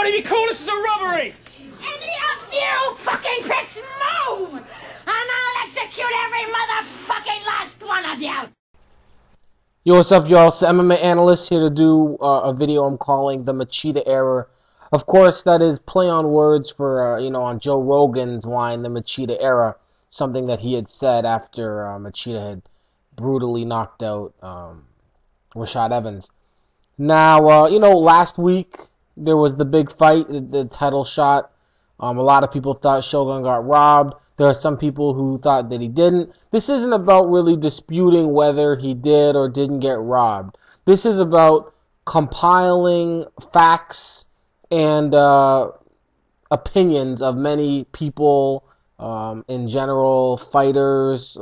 Won't he be cool? This is a robbery! Any of you fucking pricks move! And I'll execute every motherfucking last one of you! Yo, what's up, y'all? It's MMA Analyst here to do a video I'm calling the Machida Era. Of course, that is play on words for, on Joe Rogan's line, the Machida Era. Something that he had said after Machida had brutally knocked out Rashad Evans. Now, last week there was the big fight, the title shot. A lot of people thought Shogun got robbed. There are some people who thought that he didn't. This isn't about really disputing whether he did or didn't get robbed. This is about compiling facts and opinions of many people, in general, fighters,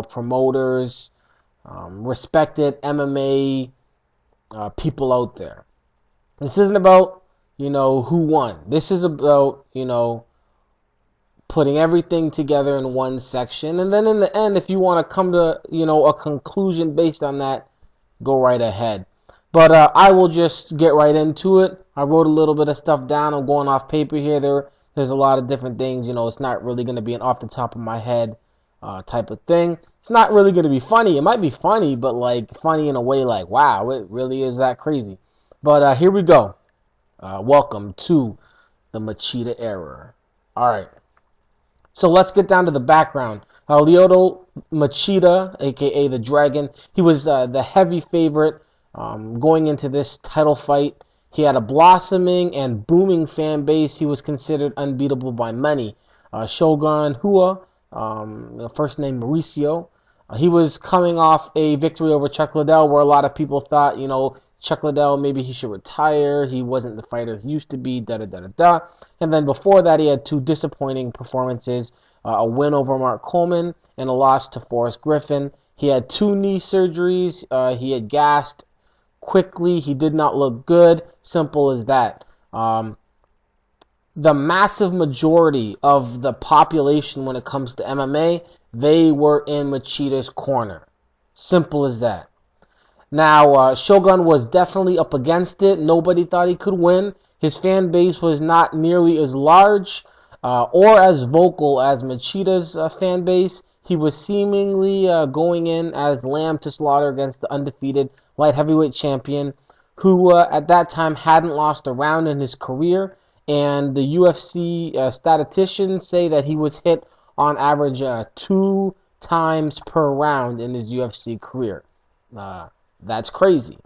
promoters, respected MMA people out there. This isn't about, who won. This is about, putting everything together in one section. And then in the end, if you want to come to, a conclusion based on that, go right ahead. But I will just get right into it. I wrote a little bit of stuff down. I'm going off paper here. There's a lot of different things. It's not really going to be an off the top of my head type of thing. It's not really going to be funny. It might be funny, but funny in a way like, wow, it really is that crazy. But here we go. Welcome to the Machida Era. All right. So let's get down to the background. Lyoto Machida, a.k.a. the Dragon, he was the heavy favorite going into this title fight. He had a blossoming and booming fan base. He was considered unbeatable by many. Shogun Hua, first name Mauricio, he was coming off a victory over Chuck Liddell, where a lot of people thought, Chuck Liddell, maybe he should retire. He wasn't the fighter he used to be, da-da-da-da-da. And then before that, he had two disappointing performances, a win over Mark Coleman and a loss to Forrest Griffin. He had two knee surgeries. He had gassed quickly. He did not look good. Simple as that. The massive majority of the population when it comes to MMA, they were in Machida's corner. Simple as that. Now, Shogun was definitely up against it. Nobody thought he could win. His fan base was not nearly as large or as vocal as Machida's fan base. He was seemingly going in as lamb to slaughter against the undefeated light heavyweight champion, who at that time hadn't lost a round in his career. And the UFC statisticians say that he was hit on average 2 times per round in his UFC career. That's crazy.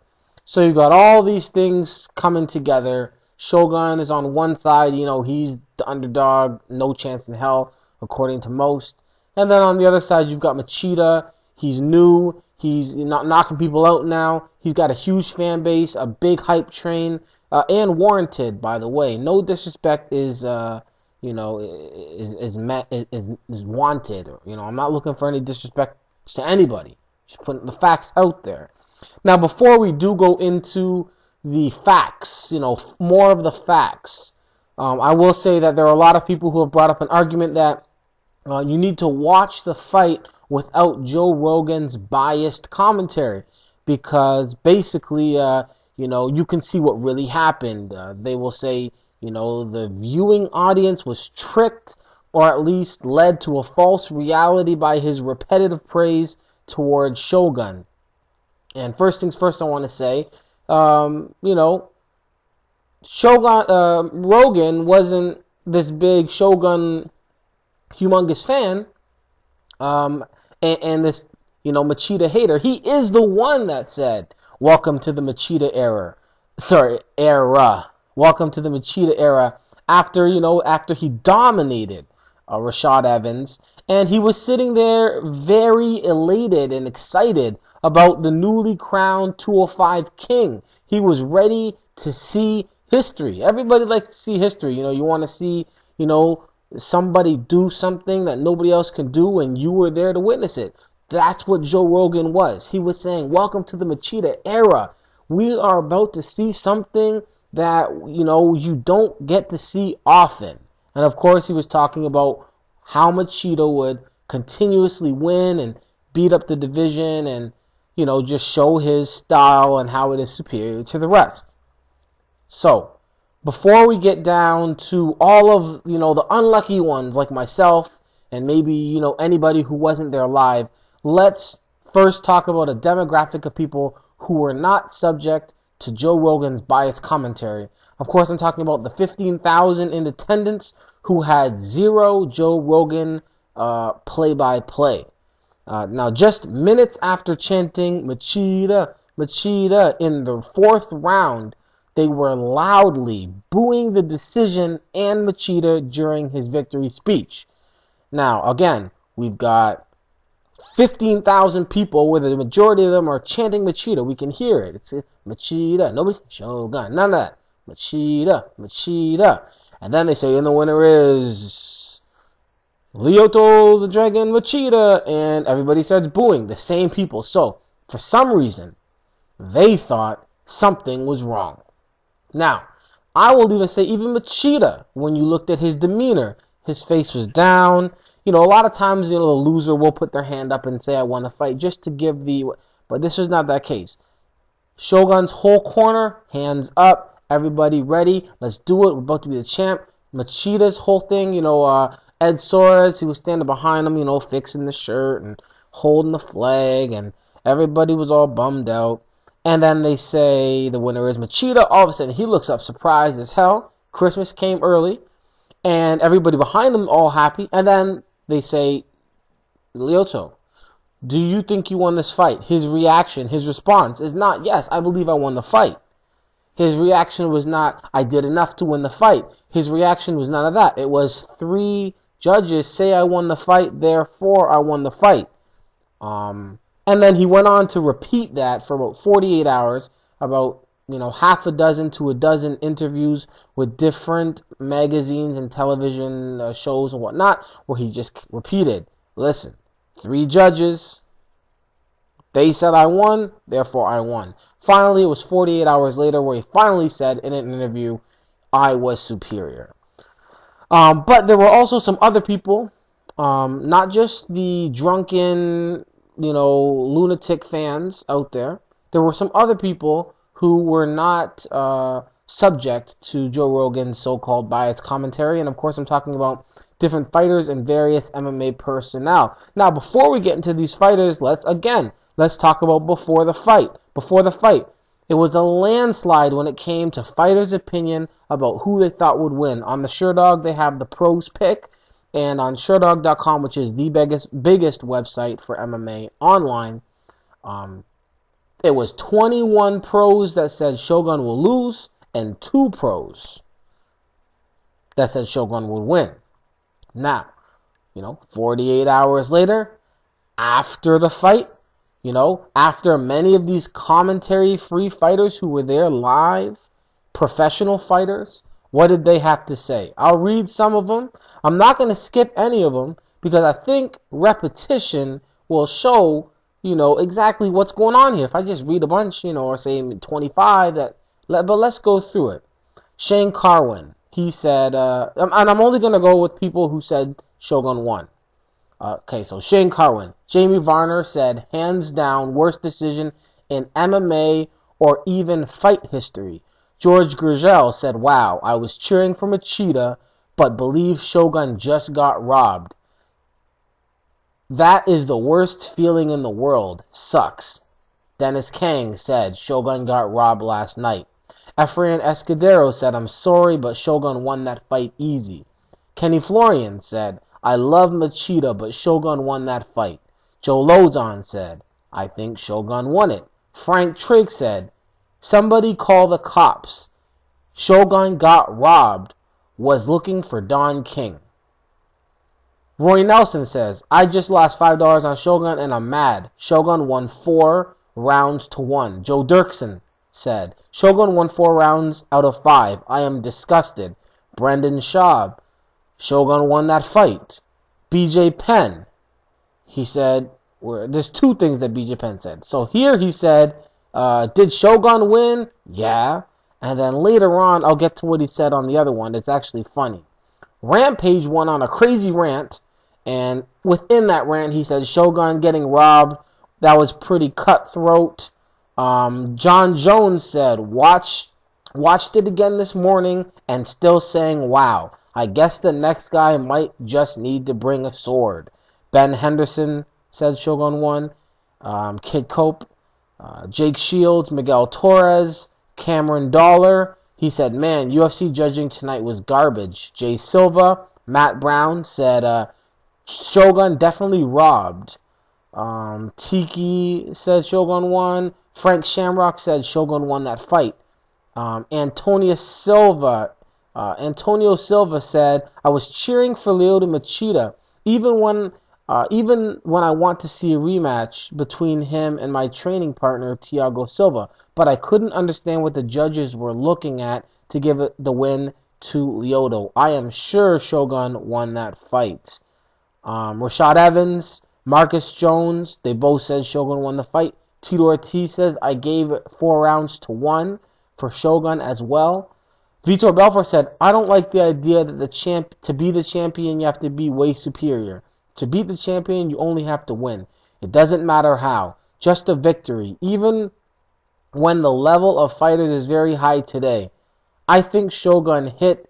So you got all these things coming together. Shogun is on one side, he's the underdog, no chance in hell, according to most. And then on the other side, you've got Machida. He's new. He's not knocking people out now. He's got a huge fan base, a big hype train, and warranted, by the way. No disrespect is wanted. I'm not looking for any disrespect to anybody. Just putting the facts out there. Now, before we do go into the facts, more of the facts, I will say that there are a lot of people who have brought up an argument that you need to watch the fight without Joe Rogan's biased commentary, because basically, you can see what really happened. They will say, the viewing audience was tricked, or at least led to a false reality by his repetitive praise towards Shogun. And first things first, I want to say, Rogan wasn't this big Shogun humongous fan, and this, Machida hater. He is the one that said, welcome to the Machida era. Welcome to the Machida era after he dominated Rashad Evans. And he was sitting there very elated and excited about the newly crowned 205 king. He was ready to see history. Everybody likes to see history. You want to see, somebody do something that nobody else can do, and you were there to witness it. That's what Joe Rogan was. He was saying, welcome to the Machida era. We are about to see something that, you don't get to see often. And of course, he was talking about how Machida would continuously win and beat up the division and, just show his style and how it is superior to the rest. So, before we get down to all of, the unlucky ones like myself and maybe, anybody who wasn't there live, let's first talk about a demographic of people who were not subject to Joe Rogan's biased commentary. Of course, I'm talking about the 15,000 in attendance who had zero Joe Rogan play-by-play. Now, just minutes after chanting Machida, Machida in the 4th round, they were loudly booing the decision and Machida during his victory speech. Now, again, we've got 15,000 people where the majority of them are chanting Machida. We can hear it. It's Machida. Nobody's Shogun. None of that. Machida, Machida. And then they say, and the winner is Lyoto the Dragon Machida. And everybody starts booing. The same people. So, for some reason, they thought something was wrong. Now, I will even say, even Machida, when you looked at his demeanor, his face was down. A lot of times, the loser will put their hand up and say, I won the fight, just to give the... But this was not that case. Shogun's whole corner, hands up, everybody ready, let's do it, we're about to be the champ. Machida's whole thing, Ed Soares, he was standing behind him, fixing the shirt and holding the flag, and everybody was all bummed out. And then they say the winner is Machida. All of a sudden, he looks up surprised as hell. Christmas came early, and everybody behind him all happy. And then they say, Lyoto, do you think you won this fight? His reaction, his response is not, yes, I believe I won the fight. His reaction was not, I did enough to win the fight. His reaction was none of that. It was 3 judges say I won the fight, therefore I won the fight. And then he went on to repeat that for about 48 hours, about, half a dozen to a dozen interviews with different magazines and television shows and whatnot, where he just repeated, listen, 3 judges, they said I won, therefore I won. Finally, it was 48 hours later where he finally said in an interview, I was superior. But there were also some other people, not just the drunken, lunatic fans out there. There were some other people who were not subject to Joe Rogan's so-called biased commentary. And of course, I'm talking about different fighters and various MMA personnel. Now, before we get into these fighters, let's talk about before the fight. Before the fight, it was a landslide when it came to fighters' opinion about who they thought would win. On the Sherdog, they have the pros pick. And on Sherdog.com, which is the biggest website for MMA online, it was 21 pros that said Shogun will lose and 2 pros that said Shogun would win. Now, 48 hours later, after the fight, after many of these commentary-free fighters who were there live, professional fighters, what did they have to say? I'll read some of them. I'm not going to skip any of them because I think repetition will show, exactly what's going on here. If I just read a bunch, or say 25, but let's go through it. Shane Carwin, he said, and I'm only going to go with people who said Shogun won. Okay, so Shane Carwin. Jamie Varner said, hands down, worst decision in MMA or even fight history. Jorge Gurgel said, wow, I was cheering for Machida, but believe Shogun just got robbed. That is the worst feeling in the world. Sucks. Dennis Kang said, Shogun got robbed last night. Efrain Escudero said, I'm sorry, but Shogun won that fight easy. Kenny Florian said, I love Machida, but Shogun won that fight. Joe Lozon said, I think Shogun won it. Frank Trigg said, somebody call the cops. Shogun got robbed. Was looking for Don King. Roy Nelson says, I just lost $5 on Shogun and I'm mad. Shogun won 4 rounds to 1. Joe Doerkson said, Shogun won 4 rounds out of 5. I am disgusted. Brendan Schaub, Shogun won that fight. BJ Penn, he said, there's 2 things that BJ Penn said. So here he said, did Shogun win? Yeah. And then later on, I'll get to what he said on the other one. It's actually funny. Rampage went on a crazy rant, and within that rant, he said Shogun getting robbed. That was pretty cutthroat. John Jones said, watch Watched it again this morning and still saying, wow, I guess the next guy might just need to bring a sword. Ben Henderson said Shogun won. Kid Cope, Jake Shields, Miguel Torres, Cameron Dollar. He said, man, UFC judging tonight was garbage. Jay Silva, Matt Brown said, Shogun definitely robbed. Tiki said Shogun won. Frank Shamrock said Shogun won that fight. Antonio Silva said, I was cheering for Lyoto Machida, even when I want to see a rematch between him and my training partner, Thiago Silva, but I couldn't understand what the judges were looking at to give it the win to Lyoto. I am sure Shogun won that fight. Rashad Evans, Marcus Jones, they both said Shogun won the fight. Tito Ortiz says, I gave it 4 rounds to 1 for Shogun as well. Vitor Belfort said, I don't like the idea that to be the champion, you have to be way superior. To beat the champion, you only have to win. It doesn't matter how. Just a victory. Even when the level of fighters is very high today. I think Shogun hit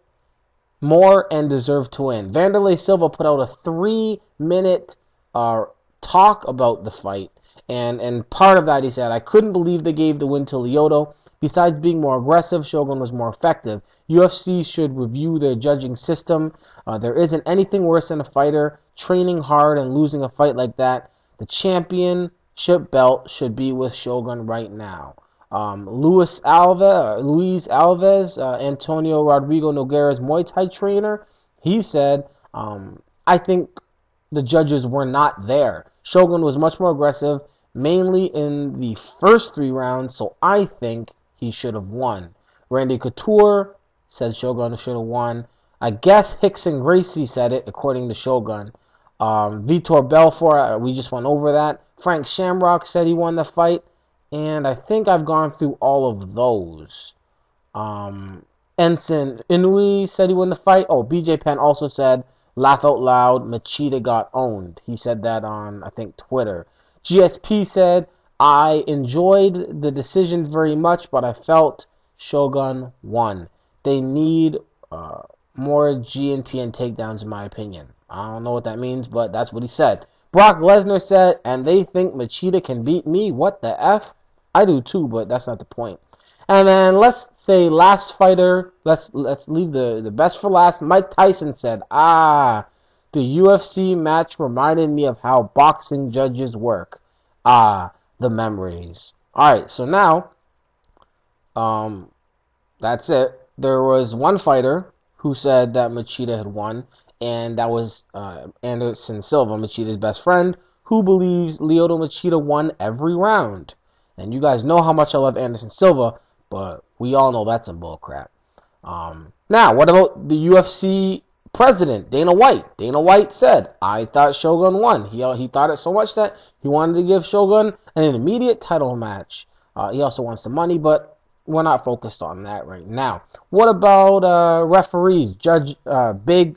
more and deserved to win. Vanderlei Silva put out a 3-minute talk about the fight. And part of that, he said, I couldn't believe they gave the win to Lyoto. Besides being more aggressive, Shogun was more effective. UFC should review their judging system. There isn't anything worse than a fighter training hard and losing a fight like that. The championship belt should be with Shogun right now. Luis Alves, Antonio Rodrigo Nogueira's Muay Thai trainer, he said, I think the judges were not there. Shogun was much more aggressive, mainly in the first 3 rounds, so I think he should have won. Randy Couture said Shogun should have won. I guess Hickson Gracie said it, according to Shogun. Vitor Belfort, we just went over that. Frank Shamrock said he won the fight. And I think I've gone through all of those. Ensign Inui said he won the fight. Oh, BJ Penn also said, laugh out loud, Machida got owned. He said that on, I think, Twitter. GSP said, I enjoyed the decision very much, but I felt Shogun won. They need more GNPN takedowns, in my opinion. I don't know what that means, but that's what he said. Brock Lesnar said, and they think Machida can beat me? What the F? I do too, but that's not the point. And then let's say last fighter, let's leave the best for last. Mike Tyson said, the UFC match reminded me of how boxing judges work. The memories. Alright, so now, that's it. There was one fighter who said that Machida had won, and that was Anderson Silva, Machida's best friend, who believes Lyoto Machida won every round. And you guys know how much I love Anderson Silva, but we all know that's some bullcrap. Now, what about the UFC president, Dana White? Dana White said, I thought Shogun won. He thought it so much that he wanted to give Shogun an immediate title match. He also wants the money, but we're not focused on that right now. What about referees? Judge Big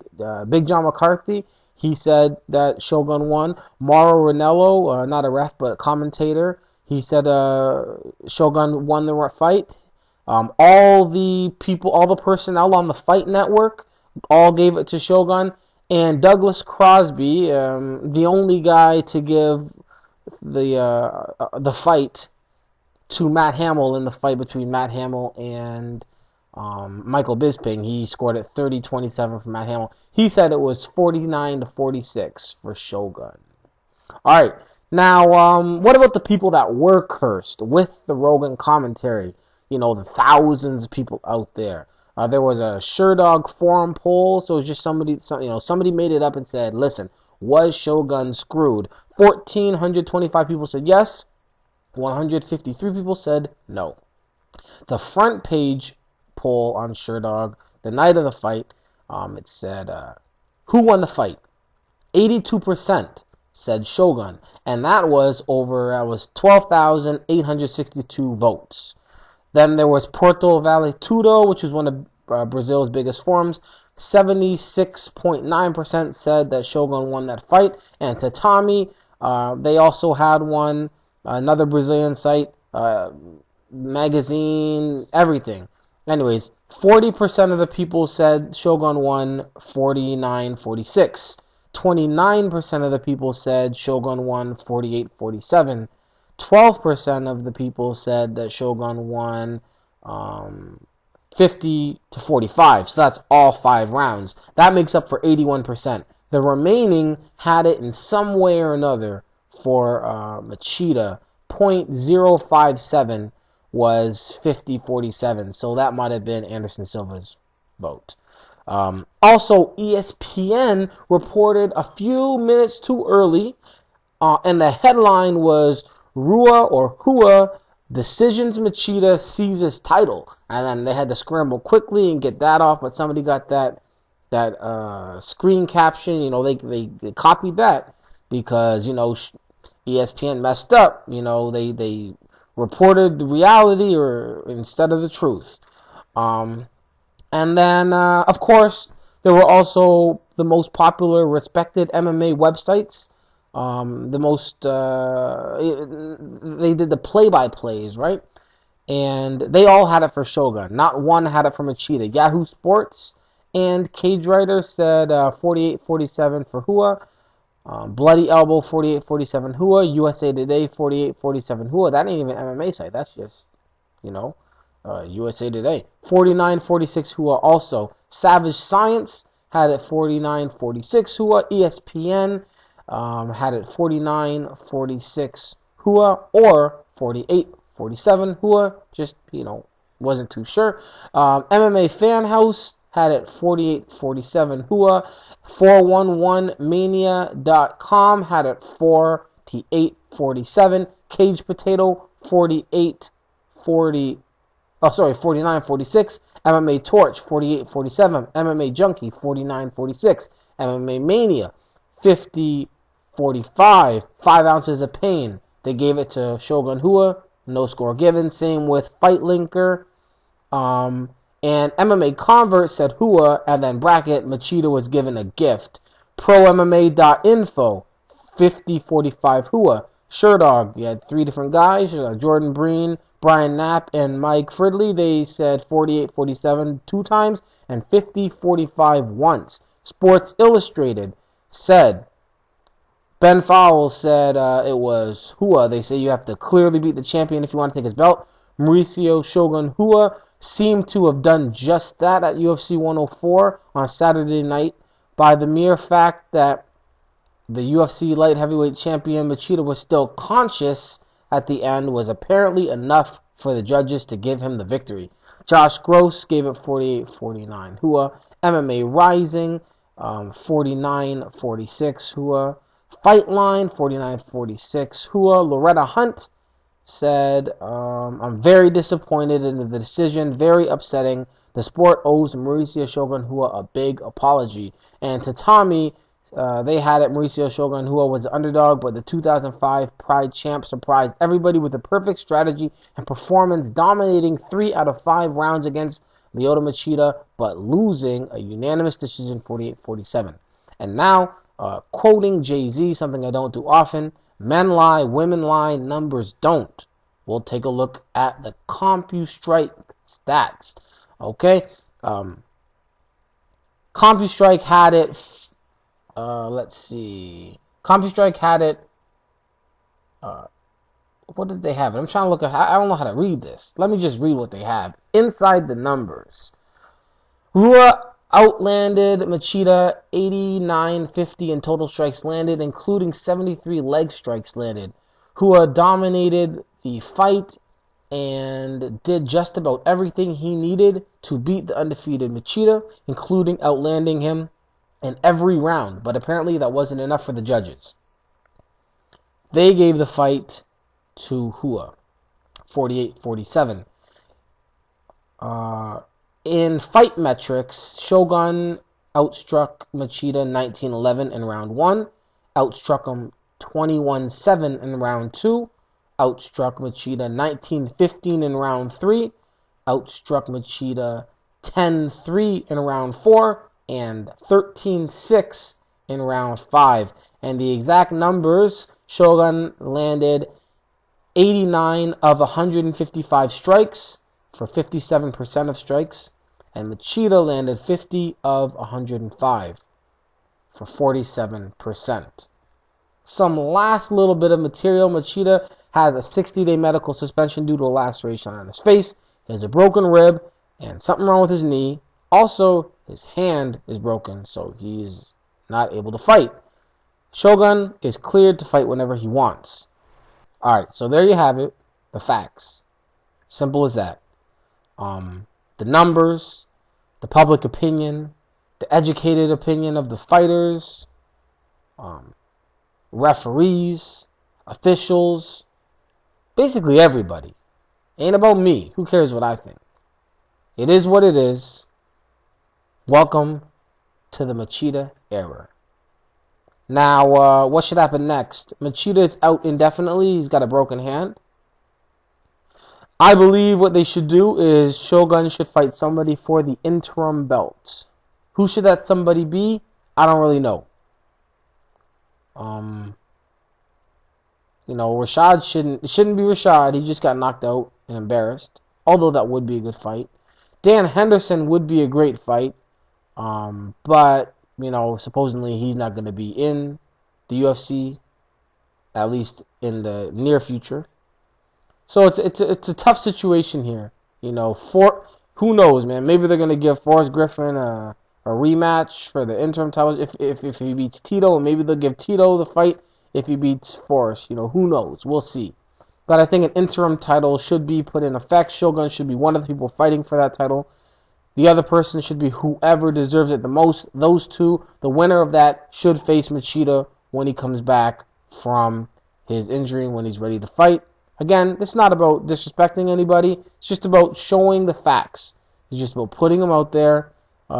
John McCarthy, he said that Shogun won. Mauro Ranello, not a ref, but a commentator, he said Shogun won the fight. All the personnel on the Fight Network all gave it to Shogun. And Douglas Crosby, the only guy to give the fight to Matt Hamill in the fight between Matt Hamill and Michael Bisping. He scored at 30-27 for Matt Hamill. He said it was 49-46 for Shogun. All right. Now, what about the people that were cursed with the Rogan commentary? You know, the thousands of people out there. There was a Sherdog forum poll, so it was just somebody made it up and said, listen, was Shogun screwed? 1,425 people said yes. 153 people said no. The front page poll on Sherdog, the night of the fight, it said, who won the fight? 82% said Shogun, and that was 12,862 votes. Then there was Porto Vale Tudo, which is one of Brazil's biggest forums. 76.9% said that Shogun won that fight. And Tatami, they also had one, another Brazilian site, magazine, everything. Anyways, 40% of the people said Shogun won 49-46. 29% of the people said Shogun won 48-47. 12% of the people said that Shogun won 50-45. So that's all 5 rounds. That makes up for 81%. The remaining had it in some way or another for Machida. 0.057 was 50-47. So that might have been Anderson Silva's vote. Also, ESPN reported a few minutes too early, and the headline was Hua decisions Machida seizes title. And then they had to scramble quickly and get that off, but somebody got that screen caption. You know, they copied that because, you know, ESPN messed up. You know, they reported the reality or instead of the truth. And then, of course, there were also the most popular, respected MMA websites. They did the play-by-plays, right? And they all had it for Shogun. Not one had it for Machida. Yahoo Sports and Cage Writer said 48-47 for Hua. Bloody Elbow 48-47 Hua. USA Today 48-47 Hua. That ain't even an MMA site. That's just, you know, USA Today. 49-46 Hua also. Savage Science had it 49-46 Hua. ESPN had it 49-46 Hua or 48-47 Hua. Just, you know, wasn't too sure. MMA Fan House had it 48-47 Hua. 411mania.com had it 48-47. Cage Potato 49-46. MMA Torch 48-47. MMA Junkie 49-46. MMA Mania 50-45. 5 ounces of pain. They gave it to Shogun Hua. No score given. Same with Fight Linker. And MMA Convert said Hua, and then bracket Machida was given a gift. ProMMA.info 50-45 Hua. Sherdog, you had 3 different guys, Jordan Breen, Brian Knapp, and Mike Fridley. They said 48-47 2 times and 50-45 once. Sports Illustrated said, Ben Fowles said it was Hua. They say you have to clearly beat the champion if you want to take his belt. Mauricio Shogun Hua seemed to have done just that at UFC 104 on Saturday night by the mere fact that the UFC light heavyweight champion Machida was still conscious at the end was apparently enough for the judges to give him the victory. Josh Gross gave it 48-49 Hua. MMA Rising 49-46 Hua. Fightline 49-46 Hua. Loretta Hunt said, I'm very disappointed in the decision, very upsetting. The sport owes Mauricio Shogun Hua a big apology. And to Tommy, they had it Mauricio Shogun Hua was the underdog, but the 2005 Pride champ surprised everybody with a perfect strategy and performance, dominating 3 out of 5 rounds against Lyoto Machida, but losing a unanimous decision 48-47. And now, quoting Jay-Z, something I don't do often, men lie, women lie, numbers don't. We'll take a look at the CompuStrike stats. Okay? CompuStrike had it, let's see. CompuStrike had it, what did they have? I'm trying to look at, I don't know how to read this. Let me just read what they have. Inside the numbers. Hua outlanded Machida 89-50 in total strikes landed, including 73 leg strikes landed. Hua dominated the fight and did just about everything he needed to beat the undefeated Machida, including outlanding him in every round. But apparently that wasn't enough for the judges. They gave the fight to Hua, 48-47. In fight metrics, Shogun outstruck Machida 19-11 in round 1, outstruck him 21-7 in round 2, outstruck Machida 19-15 in round 3, outstruck Machida 10-3 in round 4, and 13-6 in round 5. And the exact numbers, Shogun landed 89 of 155 strikes, for 57% of strikes, and Machida landed 50 of 105 for 47%. Some last little bit of material. Machida has a 60-day medical suspension due to a laceration on his face. He has a broken rib and something wrong with his knee. Also, his hand is broken, so he's not able to fight. Shogun is cleared to fight whenever he wants. Alright, so there you have it. The facts. Simple as that. The numbers, the public opinion, the educated opinion of the fighters, referees, officials, basically everybody. Ain't about me. Who cares what I think? It is what it is. Welcome to the Machida era. Now, what should happen next? Machida is out indefinitely. He's got a broken hand. I believe what they should do is Shogun should fight somebody for the interim belt. Who should that somebody be? I don't really know. Rashad shouldn't be Rashad. He just got knocked out and embarrassed. Although that would be a good fight. Dan Henderson would be a great fight. But, supposedly he's not going to be in the UFC, at least in the near future. So it's a tough situation here. Who knows, man? Maybe they're going to give Forrest Griffin a rematch for the interim title if he beats Tito, and maybe they'll give Tito the fight if he beats Forrest. Who knows? We'll see. But I think an interim title should be put in effect. Shogun should be one of the people fighting for that title. The other person should be whoever deserves it the most. Those two, the winner of that, should face Machida when he comes back from his injury, when he's ready to fight. Again, it's not about disrespecting anybody. It's just about showing the facts. It's just about putting them out there.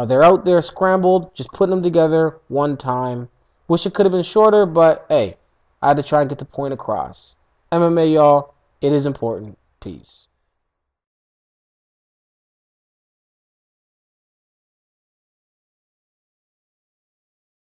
They're out there scrambled, just putting them together one time. Wish it could have been shorter, but hey, I had to try and get the point across. MMA, y'all, it is important. Peace.